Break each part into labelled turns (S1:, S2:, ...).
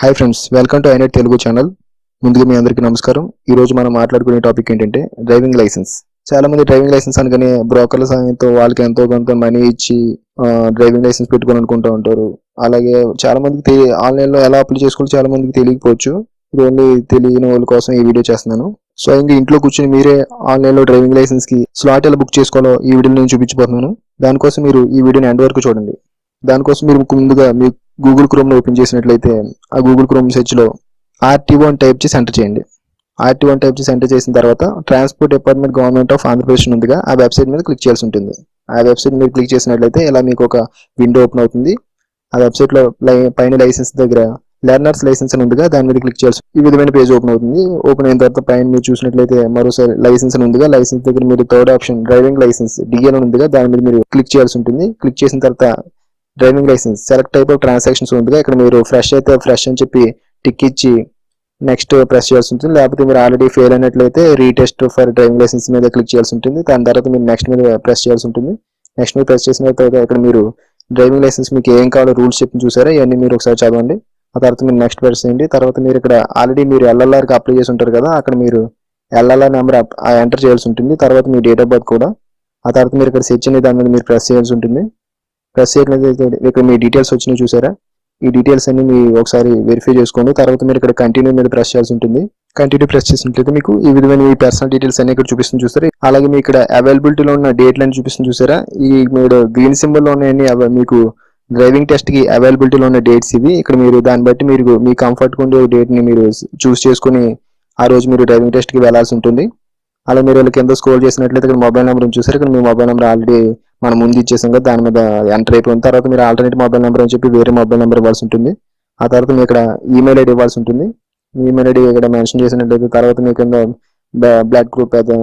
S1: Hi friends, welcome to inet Telugu channel. ముందుగా మీ అందరికీ నమస్కారం. ఈ రోజు మనం మాట్లాడుకునే టాపిక్ ఏంటంటే డ్రైవింగ్ లైసెన్స్. చాలా మంది డ్రైవింగ్ లైసెన్స్ అనగానే బ్రోకర్ల సాయంతో వాళ్ళకి ఎంతో కొంత మనీ ఇచ్చి డ్రైవింగ్ లైసెన్స్ పెట్టుకొని అనుకుంటూ ఉంటారు. అలాగే చాలా మందికి ఆన్లైన్లో ఎలా అప్లై చేసుకోవాలో చాలా మందికి తెలియకపోవచ్చు. ఇది ఓన్లీ తెలియని వాళ్ళ కోసం ఈ వీడియో చేస్తున్నాను. సో ఇంట్లో కూర్చొని మీరే ఆన్లైన్లో డ్రైవింగ్ లైసెన్స్ కి స్లాట్ ఎలా బుక్ చేసుకోవాలో ఈ వీడియోలో నేను చూపించబోతున్నాను. దానికోసం మీరు ఈ వీడియోని ఎండ్ వరకు చూడండి. దానికోసం మీరు ముందుగా మీ గూగుల్ క్రోమ్ లో ఓపెన్ చేసినట్లయితే ఆ గూగుల్ క్రోమ్ సెర్చ్ లో ఆర్టీఓ అని టైప్ చేసి ఎంటర్ చేయండి. ఆర్టీఓ అని టైప్ చేసి ఎంటర్ చేసిన తర్వాత transport department government of Andhra Pradesh ఉందిగా, ఆ వెబ్సైట్ మీద క్లిక్ చేయాల్సి ఉంటుంది. ఆ వెబ్సైట్ మీద క్లిక్ చేసినట్లయితే ఇలా మీకు ఒక విండో ఓపెన్ అవుతుంది. ఆ వెబ్సైట్ లో పైన లైసెన్స్ దగ్గర లెర్నర్స్ లైసెన్స్ అని ఉందిగా, దాని మీద క్లిక్ చేయాల్సి ఈ విధమైన పేజ్ ఓపెన్ అవుతుంది. ఓపెన్ అయిన తర్వాత పైన మీరు చూసినట్లయితే మరోసారి లైసెన్స్ అని ఉందిగా, లైసెన్స్ దగ్గర మీరు third option driving license DL అని ఉందిగా, దాని మీద మీరు క్లిక్ చేయాల్సి ఉంటుంది. క్లిక్ చేసిన తర్వాత driving license select type of transactions ఉందిగా, ఇక్కడ మీరు ఫ్రెష్ అయితే ఫ్రెష్ అని చెప్పి టిక్ ఇచ్చి నెక్స్ట్ ప్రెస్ చేయాల్సి ఉంటుంది. లేకపోతే మీరు ఆల్రెడీ ఫెయిల్ అయినట్లయితే రీటెస్ట్ ఫర్ డ్రైవింగ్ లైసెన్స్ మీద క్లిక్ చేయాల్సి ఉంటుంది. దాని తర్వాత మీరు నెక్స్ట్ మీద ప్రెస్ చేయాల్సి ఉంటుంది. నెక్స్ట్ మీద ప్రెస్ చేసిన తర్వాత ఇక్కడ మీరు డ్రైవింగ్ లైసెన్స్ మీకు ఏం కావాలో రూల్స్ చెప్పి చూసారా, ఇవన్నీ మీరు ఒకసారి చదవండి. ఆ తర్వాత మీరు నెక్స్ట్ ప్రెస్ చేయండి. తర్వాత మీరు ఇక్కడ ఆల్రెడీ మీరు ఎల్ఎల్ఆర్కి అప్లై చేసి ఉంటారు కదా, అక్కడ మీరు ఎల్ఎల్ఆర్ నెంబర్ ఎంటర్ చేయాల్సి ఉంటుంది. తర్వాత మీ డేట్ ఆఫ్ బర్త్ కూడా. ఆ తర్వాత మీరు ఇక్కడ సెర్చ్ అనే దాని మీద మీరు ప్రెస్ చేయాల్సి ఉంటుంది. ప్రెస్ చేయట్లయితే ఇక్కడ మీ డీటెయిల్స్ వచ్చినాయి చూసారా, ఈ డీటెయిల్స్ అన్ని మీ ఒకసారి వెరిఫై చేసుకోండి. తర్వాత మీరు ఇక్కడ కంటిన్యూ మీద ప్రెస్ చేయాల్సి ఉంటుంది. కంటిన్యూ ప్రెస్ చేసినట్లయితే మీకు ఈ విధమైన మీ పర్సనల్ డీటెయిల్స్ అన్ని ఇక్కడ చూపిస్తుంది చూసారా. అలాగే మీ ఇక్కడ అవైలబిలిటీలో ఉన్న డేట్లు అని చూపిస్తుంది చూసారా. ఈ మీరు గ్రీన్ సింబల్ లో ఉన్నాయని మీకు డ్రైవింగ్ టెస్ట్ కి అవైలబిలిటీలో ఉన్న డేట్స్ ఇవి. ఇక్కడ మీరు దాన్ని బట్టి మీరు మీ కంఫర్ట్ ఉండే డేట్ ని మీరు చూస్ చేసుకుని ఆ రోజు మీరు డ్రైవింగ్ టెస్ట్ కి వెళ్లాల్సి ఉంటుంది. అలా మీరు వాళ్ళకి కింద స్క్రోల్ చేసినట్లయితే ఇక్కడ మొబైల్ నెంబర్ చూసారు. ఇక్కడ మీ మొబైల్ నెంబర్ ఆల్రెడీ మనం ముందు ఇచ్చేసాం కదా, దాని మీద ఎంటర్ అయిపోయిన తర్వాత మీరు ఆల్టర్నేట్ మొబైల్ నెంబర్ అని చెప్పి వేరే మొబైల్ నెంబర్ ఇవ్వాల్సి ఉంటుంది. ఆ తర్వాత మీరు ఇక్కడ ఈమెయిల్ ఐడి ఇవ్వాల్సి ఉంటుంది. ఈమెయిల్ ఐడి ఇక్కడ మెన్షన్ చేసినట్లయితే తర్వాత మీ కింద బ్లడ్ గ్రూప్ అయితే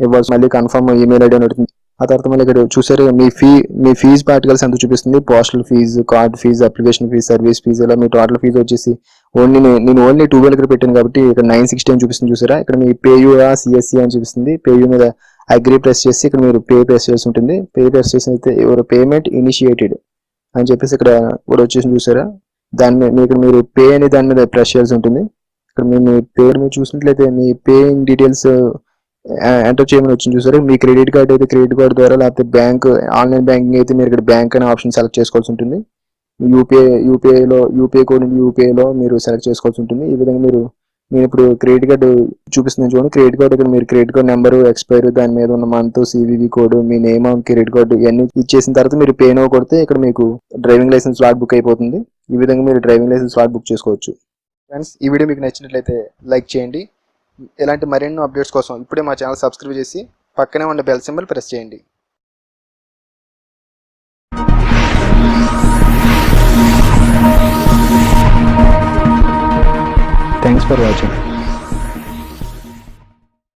S1: ఇవ్వాల్సి, మళ్ళీ కన్ఫర్మ్ ఈమెయిల్ ఐడి అని అడుగుతుంది. ఆ తర్వాత మళ్ళీ ఇక్కడ చూసారు మీ ఫీజు పార్టికల్స్ ఎంత చూపిస్తుంది. Postal fee, card fee, application fee, service fee, ఇలా మీ టోటల్ ఫీజు వచ్చేసి నేను ఓన్లీ 12 దగ్గర పెట్టాను కాబట్టి ఇక్కడ 960 అని చూపిస్తుంది చూసారా. ఇక్కడ మీ పేయూ సిఎస్సి అని చూపిస్తుంది. పేయూ మీద అగ్రీ ప్రెస్ చేసి ఇక్కడ మీరు పే ప్రెస్ చేసి ఉంటుంది. పే ప్రెస్ చేసి అయితే యువర్ పేమెంట్ ఇనిషియేటెడ్ అని చెప్పేసి ఇక్కడ కూడా వచ్చేసి చూసారా. దాని మీద ఇక్కడ మీరు పే అనే దాని మీద ప్రెస్ చేయాల్సి ఉంటుంది. ఇక్కడ మీ పేరు మీరు చూసినట్లయితే మీ పేయింగ్ డీటెయిల్స్ ఎంటర్ చేయమని వచ్చింది చూసారు. మీ క్రెడిట్ కార్డ్ అయితే క్రెడిట్ కార్డ్ ద్వారా, లేకపోతే బ్యాంక్ ఆన్లైన్ బ్యాంకింగ్ అయితే మీరు ఇక్కడ బ్యాంక్ అనే ఆప్షన్ సెలెక్ట్ చేసుకోవాల్సి ఉంటుంది. యూపీఐ కోడ్ యూపీఐలో మీరు సెలెక్ట్ చేసుకోవాల్సి ఉంటుంది. ఈ విధంగా నేను ఇప్పుడు క్రెడిట్ కార్డు చూపిస్తున్నాను చూడండి. క్రెడిట్ కార్డు ఇక్కడ మీరు క్రెడిట్ కార్డ్ నెంబరు, ఎక్స్పైరీ, దాని మీద ఉన్న మంత్, సివివి కోడ్, మీ నేమ్, క్రెడిట్ కార్డు ఇవన్నీ ఇచ్చేసిన తర్వాత మీరు పే నో కొడితే ఇక్కడ మీకు డ్రైవింగ్ లైసెన్స్ స్లాట్ బుక్ అయిపోతుంది. ఈ విధంగా మీరు డ్రైవింగ్ లైసెన్స్ స్లాట్ బుక్ చేసుకోవచ్చు. ఫ్రెండ్స్, ఈ వీడియో మీకు నచ్చినట్లయితే లైక్ చేయండి. ఇలాంటి మరెన్నో అప్డేట్స్ కోసం ఇప్పుడే మా ఛానల్ సబ్స్క్రైబ్ చేసి పక్కనే ఉన్న బెల్ సింబల్ ప్రెస్ చేయండి. Thanks for watching.